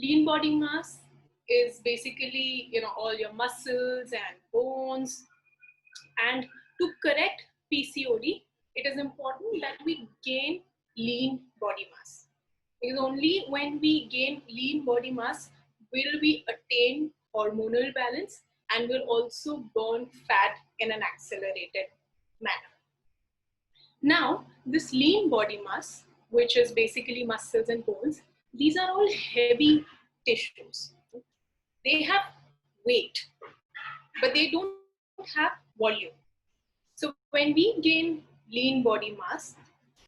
Lean body mass is basically, all your muscles and bones. And to correct PCOD, it is important that we gain lean body mass. Because only when we gain lean body mass will we attain hormonal balance and will also burn fat in an accelerated manner. Now, this lean body mass, which is basically muscles and bones, these are all heavy tissues. They have weight, but they don't have volume. So when we gain lean body mass,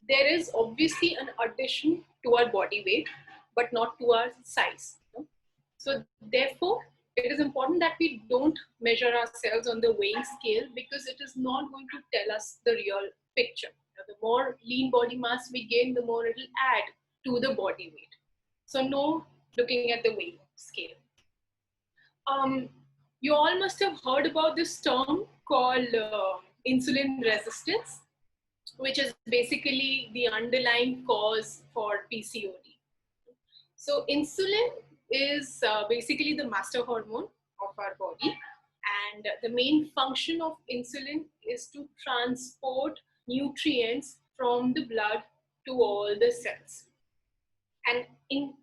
there is obviously an addition to our body weight, but not to our size. So therefore, it is important that we don't measure ourselves on the weighing scale, because it is not going to tell us the real picture. The more lean body mass we gain, the more it will add to the body weight. So no looking at the weighing scale. You all must have heard about this term called insulin resistance, which is basically the underlying cause for PCOD. So insulin is basically the master hormone of our body, and the main function of insulin is to transport nutrients from the blood to all the cells, and in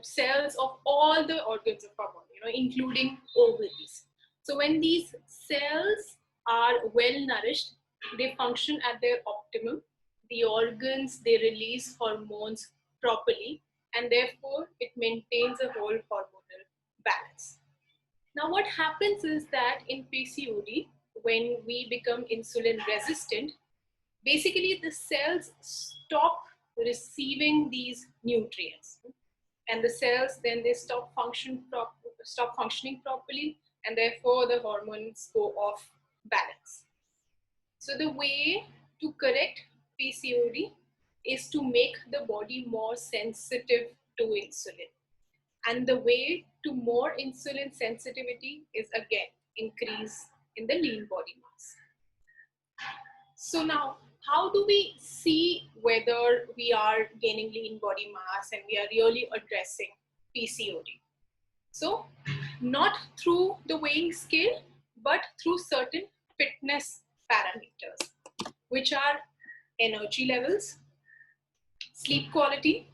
cells of all the organs of our body, including ovaries. So when these cells are well nourished, they function at their optimum. The organs, they release hormones properly, and therefore it maintains a whole hormonal balance. Now what happens is that in PCOD, when we become insulin resistant, basically the cells stop receiving these nutrients, and the cells then they stop functioning properly, and therefore the hormones go off balance. So the way to correct PCOD is to make the body more sensitive to insulin, and the way to more insulin sensitivity is again increase in the lean body mass. So now, how do we see whether we are gaining lean body mass and we are really addressing PCOD? So, not through the weighing scale, but through certain fitness parameters, which are energy levels, sleep quality,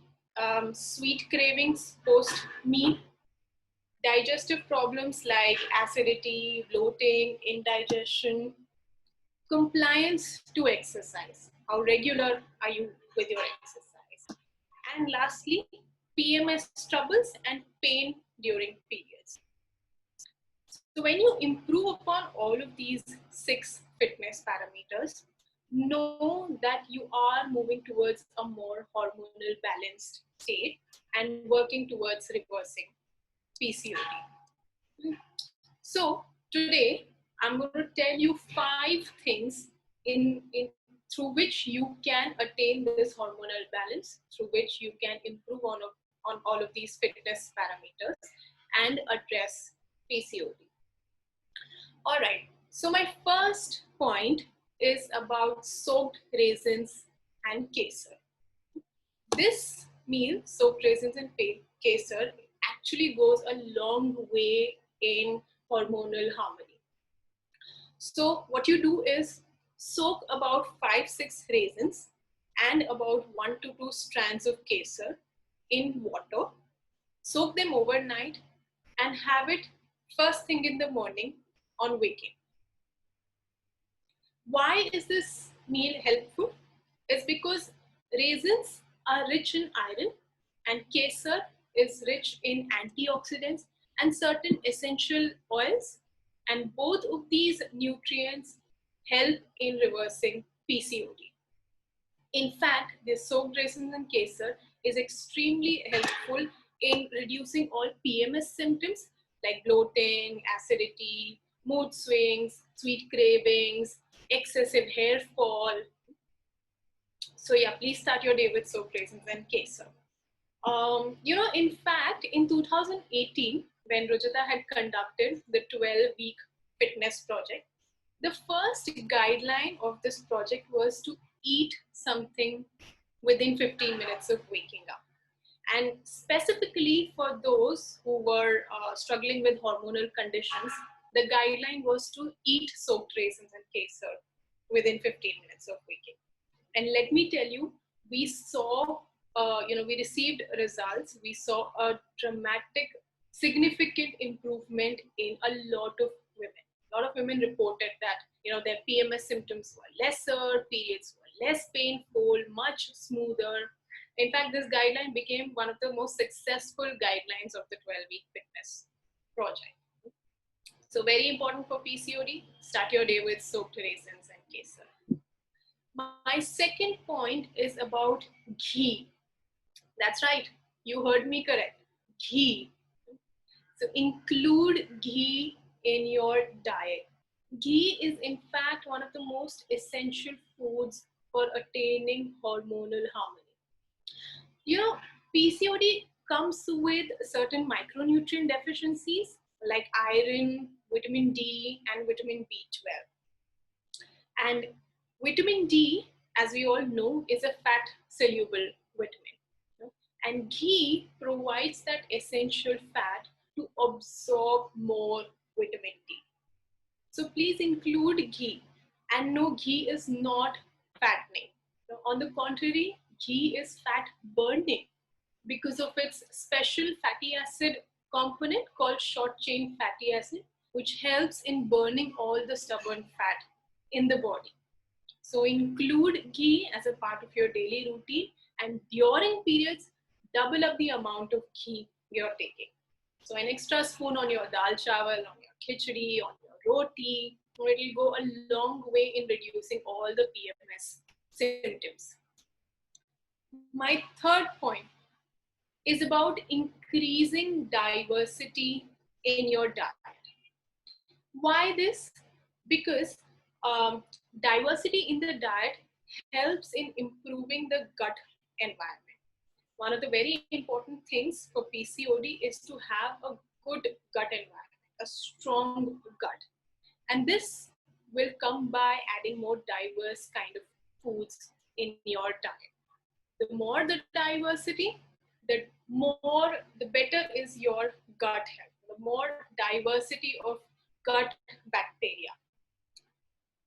sweet cravings post-meal, digestive problems like acidity, bloating, indigestion, compliance to exercise. How regular are you with your exercise? And lastly, PMS troubles and pain during periods. So when you improve upon all of these 6 fitness parameters, know that you are moving towards a more hormonal balanced state and working towards reversing PCOD. So today, I'm going to tell you 5 things through which you can attain this hormonal balance, through which you can improve on all of these fitness parameters and address PCOD. All right, so my first point is about soaked raisins and kesar. This meal, soaked raisins and kesar, actually goes a long way in hormonal harmony. So what you do is soak about 5-6 raisins and about 1 to 2 strands of kesar in water, soak them overnight, and have it first thing in the morning on waking. Why is this meal helpful? It's because raisins are rich in iron and kesar is rich in antioxidants and certain essential oils, and both of these nutrients help in reversing PCOD. In fact, the soaked raisins and kesar is extremely helpful in reducing all PMS symptoms like bloating, acidity, mood swings, sweet cravings, excessive hair fall. So yeah, please start your day with soaked raisins and kesar. In fact, in 2018, when Rujuta had conducted the 12-week fitness project, the first guideline of this project was to eat something within 15 minutes of waking up. And specifically for those who were struggling with hormonal conditions, the guideline was to eat soaked raisins and kesar within 15 minutes of waking. And let me tell you, we saw, we received results. We saw a dramatic, significant improvement in a lot of women. A lot of women reported that, their PMS symptoms were lesser, periods were less painful, much smoother. In fact, this guideline became one of the most successful guidelines of the 12-week fitness project. So very important for PCOD, start your day with soaked raisins and kesar. My second point is about ghee. That's right, you heard me correct, ghee. So include ghee in your diet. Ghee is in fact one of the most essential foods for attaining hormonal harmony. PCOD comes with certain micronutrient deficiencies like iron, vitamin D, and vitamin B12. And vitamin D, as we all know, is a fat soluble vitamin. And ghee provides that essential fat to absorb more vitamin D. So please include ghee. And no, ghee is not fattening. On the contrary, ghee is fat burning because of its special fatty acid component called short chain fatty acid, which helps in burning all the stubborn fat in the body. So include ghee as a part of your daily routine, and during periods, double up the amount of ghee you're taking. So an extra spoon on your dal chawal, on your khichdi, on your roti, it will go a long way in reducing all the PMS symptoms. My third point is about increasing diversity in your diet. Why this? Because diversity in the diet helps in improving the gut environment. One of the very important things for PCOD is to have a good gut environment, a strong gut. And this will come by adding more diverse kind of foods in your diet. The more the diversity, the better is your gut health, the more diversity of gut bacteria.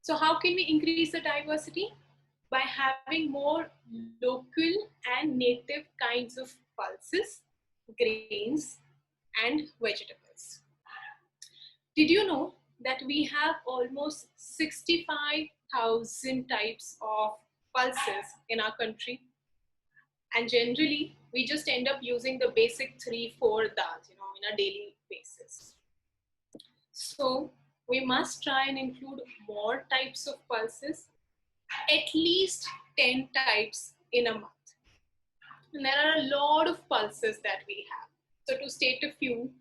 So how can we increase the diversity? By having more local and native kinds of pulses, grains, and vegetables. Did you know that we have almost 65,000 types of pulses in our country? And generally, we just end up using the basic 3-4 dals, in a daily basis. So we must try and include more types of pulses, at least 10 types in a month. And there are a lot of pulses that we have. So to state a few,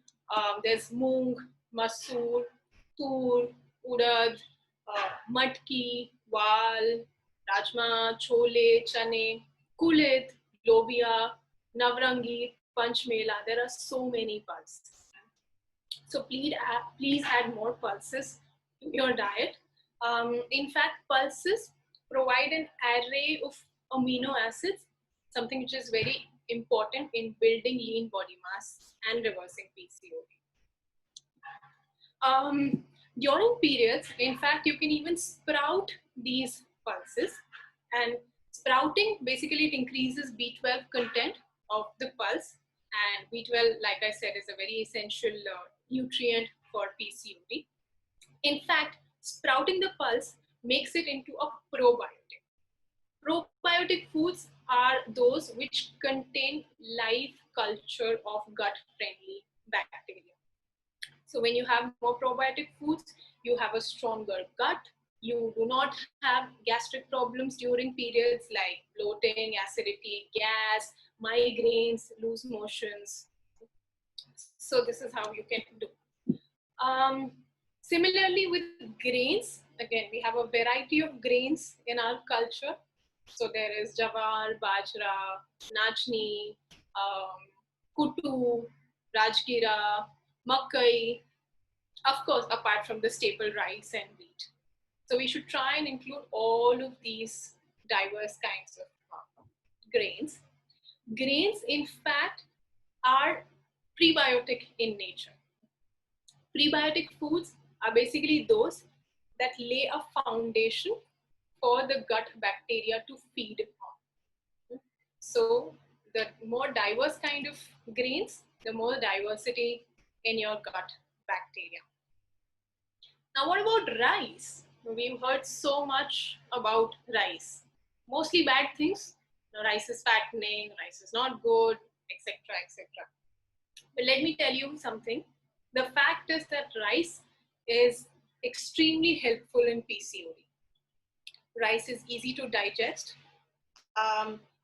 there's moong, masoor, tur, urad, matki, wal, rajma, chole, chane, kulid, lobia, navrangi, panchmela. There are so many pulses. So please add more pulses to your diet. In fact, pulses provide an array of amino acids, something which is very important in building lean body mass and reversing PCOD. During periods, in fact, you can even sprout these pulses, and sprouting basically it increases B12 content of the pulse, and B12, like I said, is a very essential nutrient for PCOD. In fact, sprouting the pulse makes it into a probiotic. Probiotic foods are those which contain live culture of gut-friendly bacteria. So when you have more probiotic foods, you have a stronger gut. You do not have gastric problems during periods like bloating, acidity, gas, migraines, loose motions. So this is how you can do. Similarly with grains, again, we have a variety of grains in our culture. So there is jawar, bajra, nachni, kutu, rajgira, makai, of course, apart from the staple rice and wheat. So we should try and include all of these diverse kinds of grains. Grains, in fact, are prebiotic in nature. Prebiotic foods are basically those that lay a foundation for the gut bacteria to feed on. So the more diverse kind of grains, the more diversity in your gut bacteria. Now, what about rice? We've heard so much about rice. Mostly bad things. Rice is fattening, rice is not good, etc., etc. But let me tell you something. The fact is that rice is extremely helpful in PCOD. Rice is easy to digest.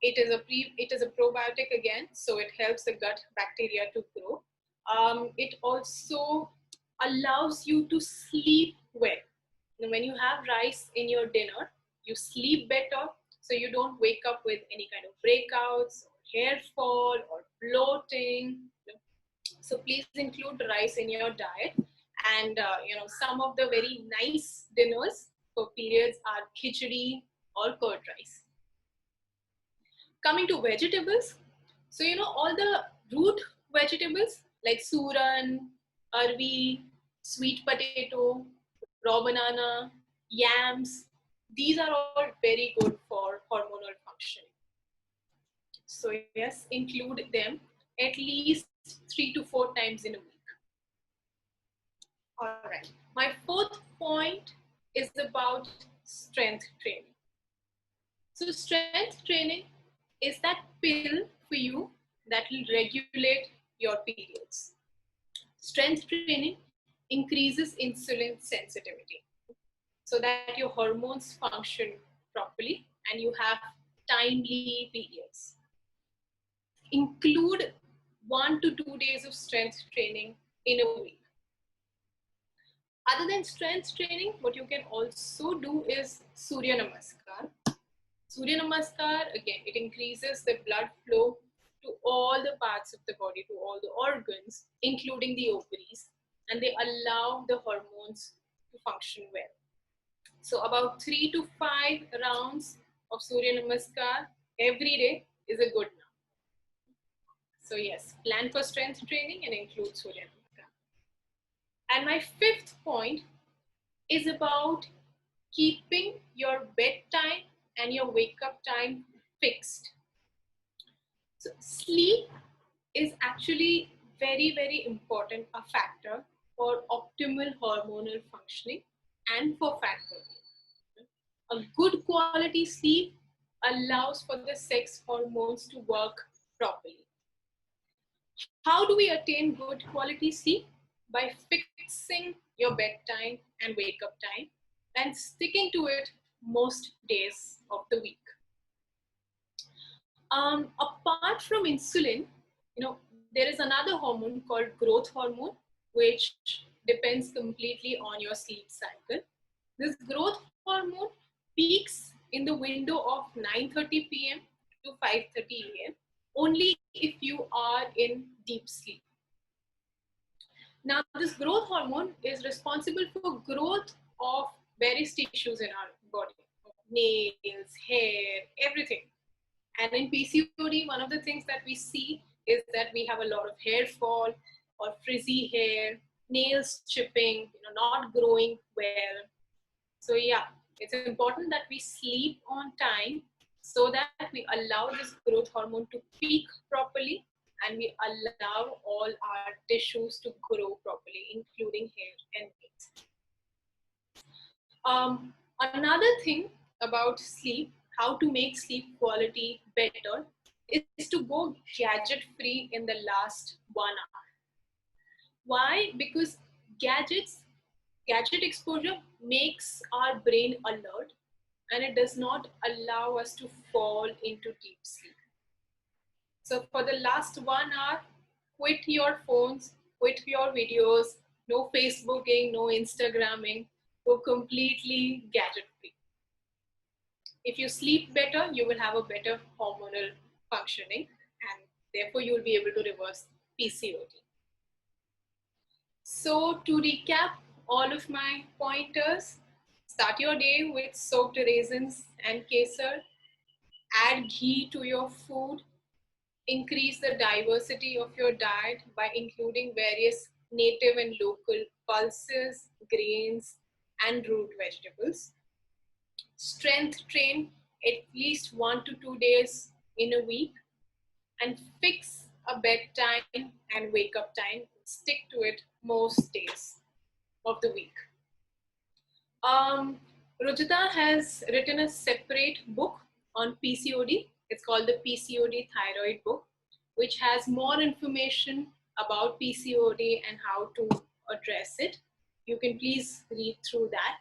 It is a probiotic again, so it helps the gut bacteria to grow. It also allows you to sleep well. When you have rice in your dinner, you sleep better, so you don't wake up with any kind of breakouts, or hair fall, or bloating. So please include rice in your diet. And some of the very nice dinners for periods are khichdi or curd rice. Coming to vegetables, so all the root vegetables like suran, arvi, sweet potato, raw banana, yams, these are all very good for hormonal functioning. So yes, include them at least 3 to 4 times in a week. All right. My fourth point is about strength training. So strength training is that pill for you that will regulate your periods. Strength training increases insulin sensitivity so that your hormones function properly and you have timely periods. Include 1 to 2 days of strength training in a week. Other than strength training, what you can also do is Surya Namaskar. Surya Namaskar, again, it increases the blood flow to all the parts of the body, to all the organs, including the ovaries, and they allow the hormones to function well. So about 3 to 5 rounds of Surya Namaskar every day is a good number. So yes, plan for strength training and include Surya Namaskar. And my fifth point is about keeping your bedtime and your wake up time fixed. So sleep is actually very, very important a factor for optimal hormonal functioning and for fat burning. A good quality sleep allows for the sex hormones to work properly. How do we attain good quality sleep? By fixing your bedtime and wake up time and sticking to it most days of the week. Apart from insulin, there is another hormone called growth hormone, which depends completely on your sleep cycle. This growth hormone peaks in the window of 9:30 p.m. to 5:30 a.m. only if you are in deep sleep. Now, this growth hormone is responsible for growth of various tissues in our body, nails, hair, everything. And in PCOD, one of the things that we see is that we have a lot of hair fall or frizzy hair, nails chipping, not growing well. So yeah, it's important that we sleep on time so that we allow this growth hormone to peak properly and we allow all our tissues to grow properly, including hair and nails. Another thing about sleep, how to make sleep quality better, is to go gadget free in the last 1 hour. Why? Because gadget exposure makes our brain alert and it does not allow us to fall into deep sleep. So for the last 1 hour, quit your phones, quit your videos, no Facebooking, no Instagramming, go completely gadget free. If you sleep better, you will have a better hormonal functioning and therefore you will be able to reverse PCOD. So to recap all of my pointers, start your day with soaked raisins and kesar, add ghee to your food, increase the diversity of your diet by including various native and local pulses, grains, and root vegetables. Strength train at least 1 to 2 days in a week, and fix a bedtime and wake up time. Stick to it most days of the week. Rujuta has written a separate book on PCOD. It's called the PCOD Thyroid Book, which has more information about PCOD and how to address it. You can please read through that.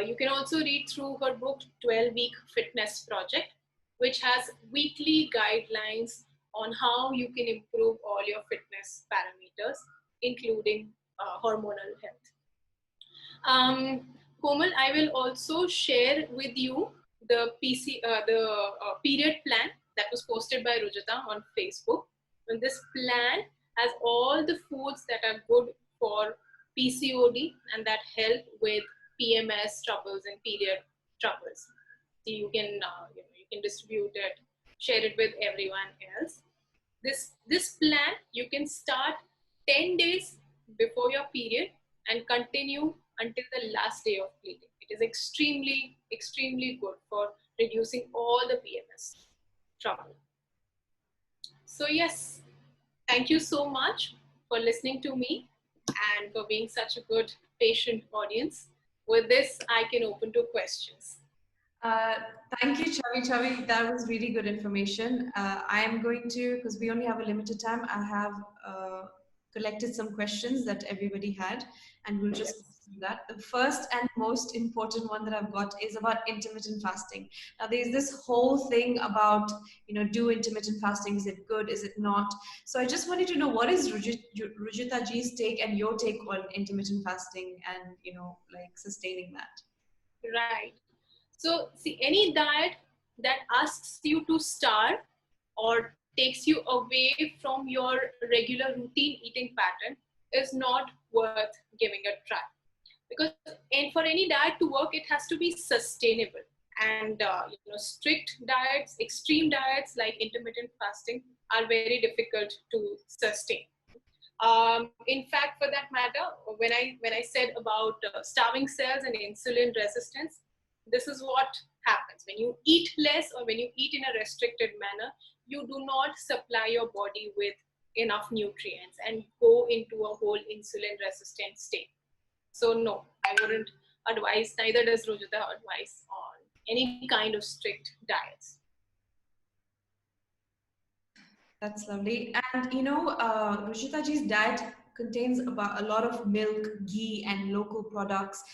You can also read through her book 12-Week Fitness Project, which has weekly guidelines on how you can improve all your fitness parameters, including hormonal health. Komal, I will also share with you the period plan that was posted by Rujuta on Facebook. And this plan has all the foods that are good for PCOD and that help with PMS troubles and period troubles. So you can distribute it, share it with everyone else. This plan you can start 10 days before your period and continue until the last day of bleeding. It is extremely, extremely good for reducing all the PMS trouble. So yes, thank you so much for listening to me and for being such a good patient audience. With this, I can open to questions. Thank you, Chhavi. That was really good information. I am going to, because we only have a limited time, I have collected some questions that everybody had, and we'll just go through that. The first and most important one that I've got is about intermittent fasting. Now, there's this whole thing about, do intermittent fasting, is it good, is it not? So I just wanted to know, what is Rujuta Ji's take and your take on intermittent fasting and, like sustaining that? Right. So see, any diet that asks you to starve or takes you away from your regular routine eating pattern is not worth giving a try. Because and for any diet to work, it has to be sustainable. And strict diets, extreme diets like intermittent fasting are very difficult to sustain. In fact, for that matter, when I said about starving cells and insulin resistance, this is what happens when you eat less or when you eat in a restricted manner. You do not supply your body with enough nutrients and go into a whole insulin resistant state. So no, I wouldn't advise, neither does Rujuta advise on any kind of strict diets. That's lovely. And Rujuta Ji's diet contains about a lot of milk, ghee, and local products.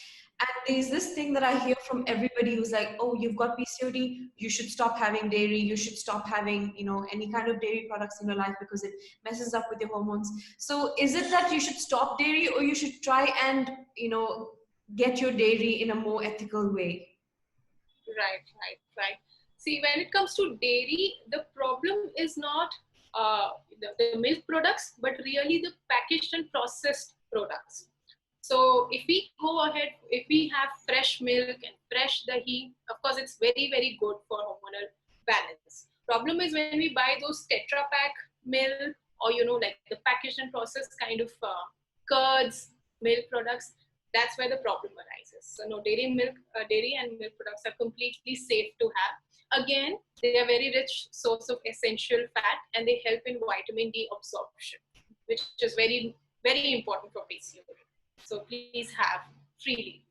And there's this thing that I hear from everybody who's like, oh, you've got PCOD, you should stop having dairy, you should stop having, any kind of dairy products in your life because it messes up with your hormones. So is it that you should stop dairy, or you should try and, get your dairy in a more ethical way? Right. See, when it comes to dairy, the problem is not the milk products, but really the packaged and processed products. So if we go ahead, if we have fresh milk and fresh dahi, of course, it's very, very good for hormonal balance. Problem is when we buy those Tetra Pak milk or, like the packaged and processed kind of curds, milk products, that's where the problem arises. So no, dairy and milk products are completely safe to have. Again, they are very rich source of essential fat and they help in vitamin D absorption, which is very, very important for PCOD. So please have freely.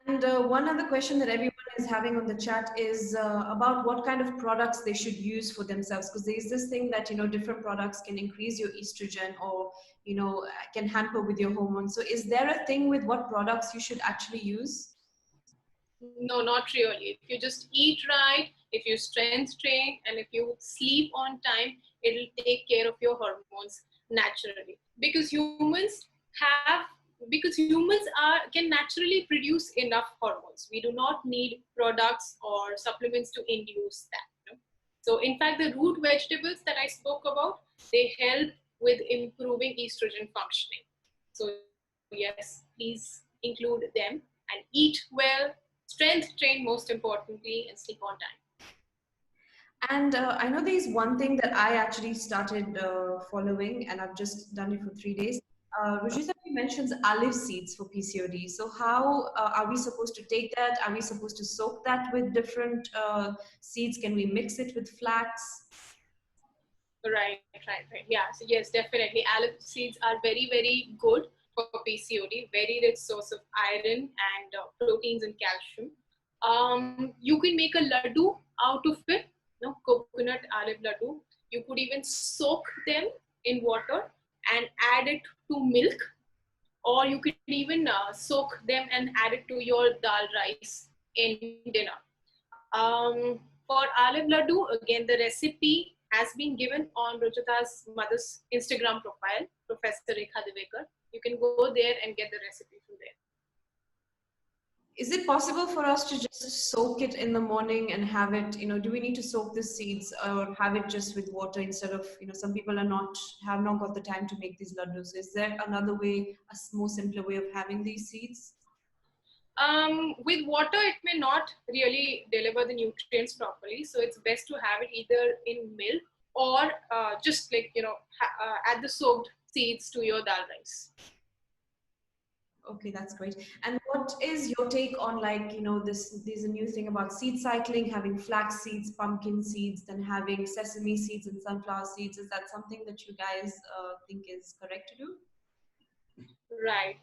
And one other question that everyone is having on the chat is about what kind of products they should use for themselves, because there's this thing that different products can increase your estrogen or can hamper with your hormones. So is there a thing with what products you should actually use? No, not really. If you just eat right, if you strength train, and if you sleep on time, it'll take care of your hormones naturally. Because humans can naturally produce enough hormones. We do not need products or supplements to induce that. So in fact, the root vegetables that I spoke about, they help with improving estrogen functioning. So yes, please include them and eat well, strength train most importantly, and sleep on time. And I know there's one thing that I actually started following, and I've just done it for 3 days. Rujuta mentions olive seeds for PCOD. So how are we supposed to take that? Are we supposed to soak that with different seeds? Can we mix it with flax? Right. Yeah. So yes, definitely. Olive seeds are very, very good for PCOD. Very rich source of iron and proteins and calcium. You can make a laddu out of it. Coconut olive laddu. You could even soak them in water and add it to milk, or you could even soak them and add it to your dal rice in dinner. For olive laddu, again, the recipe has been given on Rujuta's mother's Instagram profile, Professor Diwekar. You can go there and get the recipe from there. Is it possible for us to just soak it in the morning and have it, do we need to soak the seeds or have it just with water instead of, some people have not got the time to make these laddus. Is there another way, a more simpler way of having these seeds? With water, it may not really deliver the nutrients properly. So it's best to have it either in milk or just like, add the soaked seeds to your dal rice. Okay, that's great. And what is your take on, like, there's a new thing about seed cycling, having flax seeds, pumpkin seeds, then having sesame seeds and sunflower seeds. Is that something that you guys think is correct to do? Right.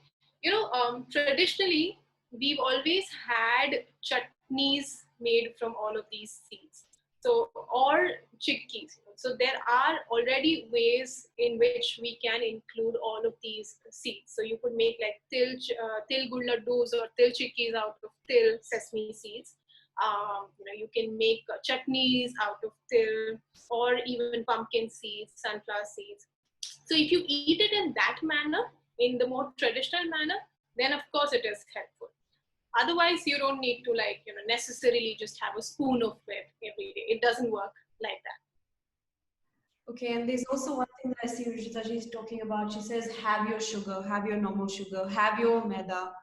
Traditionally, we've always had chutneys made from all of these seeds. So, or chickpeas. So, there are already ways in which we can include all of these seeds. So, you could make like til gud laddus or til chickpeas out of til sesame seeds. You can make chutneys out of til, or even pumpkin seeds, sunflower seeds. So, if you eat it in that manner, in the more traditional manner, then of course it is helpful. Otherwise, you don't need to necessarily just have a spoon of it every day. It doesn't work like that. Okay, and there's also one thing that I see Rujuta ji is talking about. She says, have your sugar, have your normal sugar, have your maida,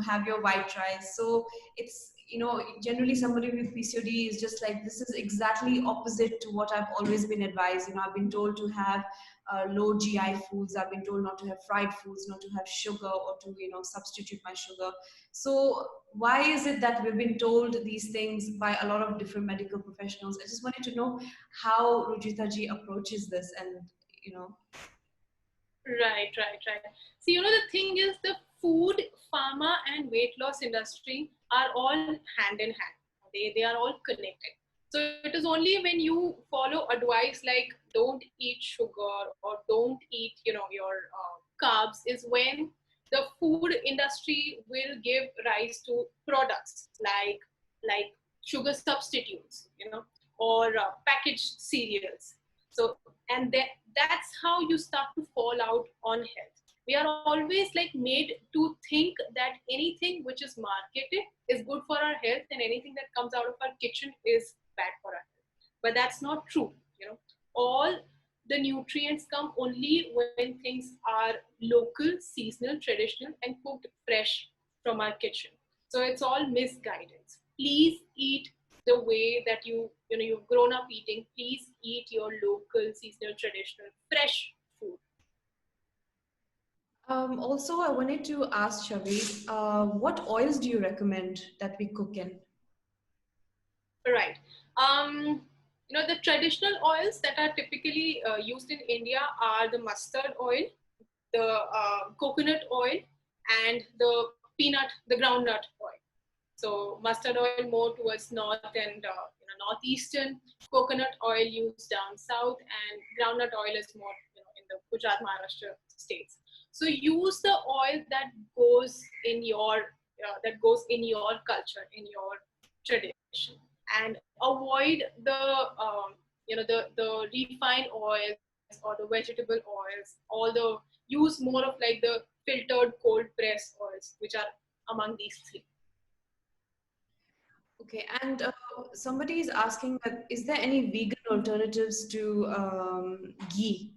have your white rice. So it's, generally somebody with PCOD is just like, this is exactly opposite to what I've always been advised. I've been told to have low GI foods. I've been told not to have fried foods, not to have sugar, or to, substitute my sugar. So why is it that we've been told these things by a lot of different medical professionals? I just wanted to know how Rujuta ji approaches this, and Right. See, the thing is, the food, pharma, and weight loss industry are all hand in hand. They are all connected. So it is only when you follow advice like don't eat sugar or don't eat, your carbs, is when the food industry will give rise to products like sugar substitutes, or packaged cereals. So, and that's how you start to fall out on health. We are always like made to think that anything which is marketed is good for our health, and anything that comes out of our kitchen is bad for our health. But that's not true. All the nutrients come only when things are local, seasonal, traditional, and cooked fresh from our kitchen. So it's all misguidance. Please eat the way that you've grown up eating. Please eat your local, seasonal, traditional, fresh food. Also, I wanted to ask Chhavi, what oils do you recommend that we cook in? Right. The traditional oils that are typically used in India are the mustard oil, the coconut oil, and the groundnut oil. So mustard oil more towards north and northeastern, coconut oil used down south, and groundnut oil is more in the Gujarat, Maharashtra states. So use the oil that goes in your culture, in your tradition, and avoid the refined oils or the vegetable oils. Use more of like the filtered cold press oils, which are among these three. Okay, and somebody is asking that is there any vegan alternatives to ghee?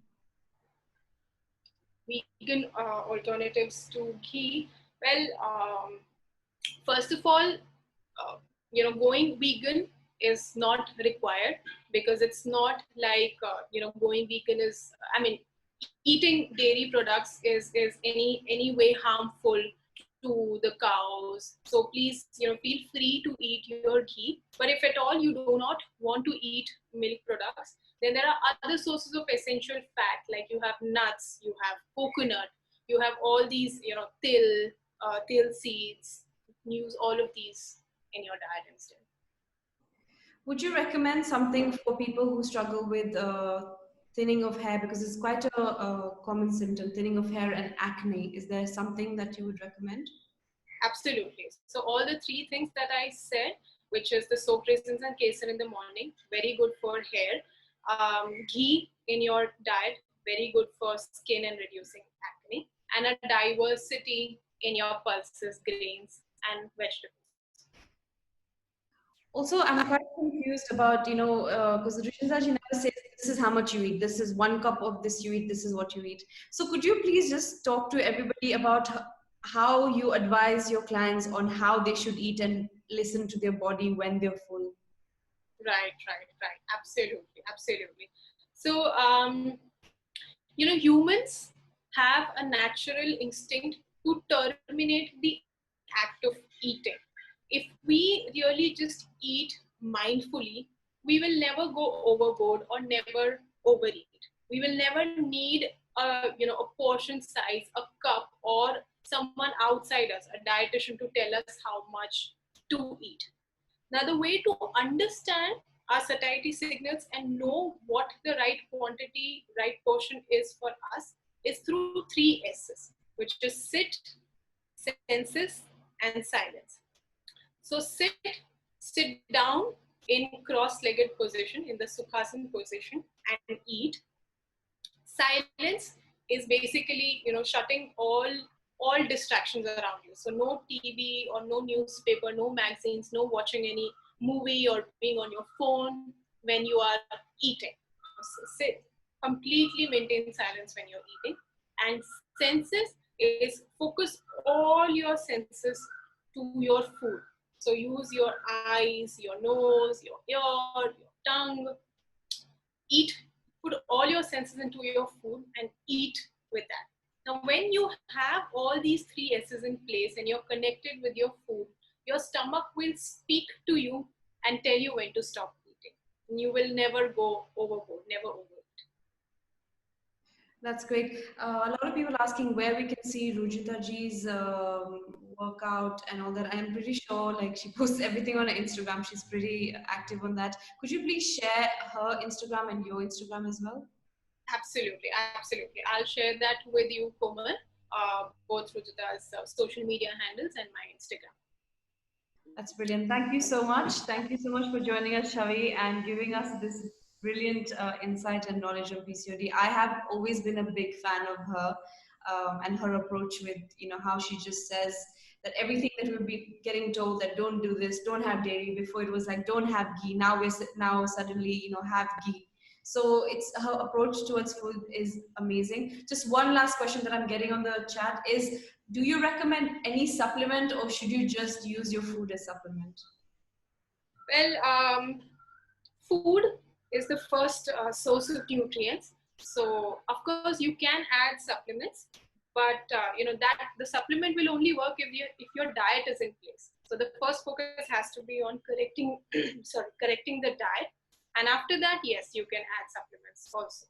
Vegan alternatives to ghee. Well, first of all, going vegan is not required, because it's not like going vegan is, I mean, eating dairy products is any way harmful to the cows. So please, feel free to eat your ghee. But if at all you do not want to eat milk products, then there are other sources of essential fat, like you have nuts, you have coconut, you have all these, till seeds. Use all of these in your diet instead. Would you recommend something for people who struggle with thinning of hair, because it's quite a common symptom, thinning of hair and acne? Is there something that you would recommend? Absolutely. So all the three things that I said, which is the soaked raisins and kesar in the morning, very good for hair. Ghee in your diet, very good for skin and reducing acne. And a diversity in your pulses, grains, and vegetables. Also, I'm quite confused about, because Rishizaji never says this is how much you eat, this is 1 cup of this you eat, this is what you eat. So could you please just talk to everybody about how you advise your clients on how they should eat and listen to their body when they're full? Right. Absolutely, absolutely. So, humans have a natural instinct to terminate the act of eating. If we really just eat mindfully, we will never go overboard or never overeat. We will never need a portion size, a cup, or someone outside us, a dietitian, to tell us how much to eat. Now, the way to understand our satiety signals and know what the right quantity, right portion is for us is through three S's, which is sit, senses, and silence. So sit down in cross-legged position, in the Sukhasana position, and eat. Silence is basically, shutting all distractions around you. So no TV or no newspaper, no magazines, no watching any movie or being on your phone when you are eating. So sit, completely maintain silence when you're eating. And senses is focus all your senses to your food. So use your eyes, your nose, your ear, your tongue. Eat, put all your senses into your food and eat with that. Now, when you have all these three S's in place and you're connected with your food, your stomach will speak to you and tell you when to stop eating. And you will never go overboard, never overeat. That's great. A lot of people asking where we can see Rujuta ji's workout and all that. I'm pretty sure like she posts everything on her Instagram. She's pretty active on that. Could you please share her Instagram and your Instagram as well? Absolutely, absolutely. I'll share that with you, Komal, both Rujita's social media handles and my Instagram. That's brilliant. Thank you so much. Thank you so much for joining us, Chhavi, and giving us this brilliant insight and knowledge on PCOD. I have always been a big fan of her and her approach with, how she just says that everything that we've been getting told that don't do this, don't have dairy. Before it was like don't have ghee. Now suddenly have ghee. So it's her approach towards food is amazing. Just one last question that I'm getting on the chat is, do you recommend any supplement or should you just use your food as supplement? Well, food is the first source of nutrients. So of course you can add supplements, but that the supplement will only work if your diet is in place. So the first focus has to be on correcting correcting the diet, and after that, yes, you can add supplements also.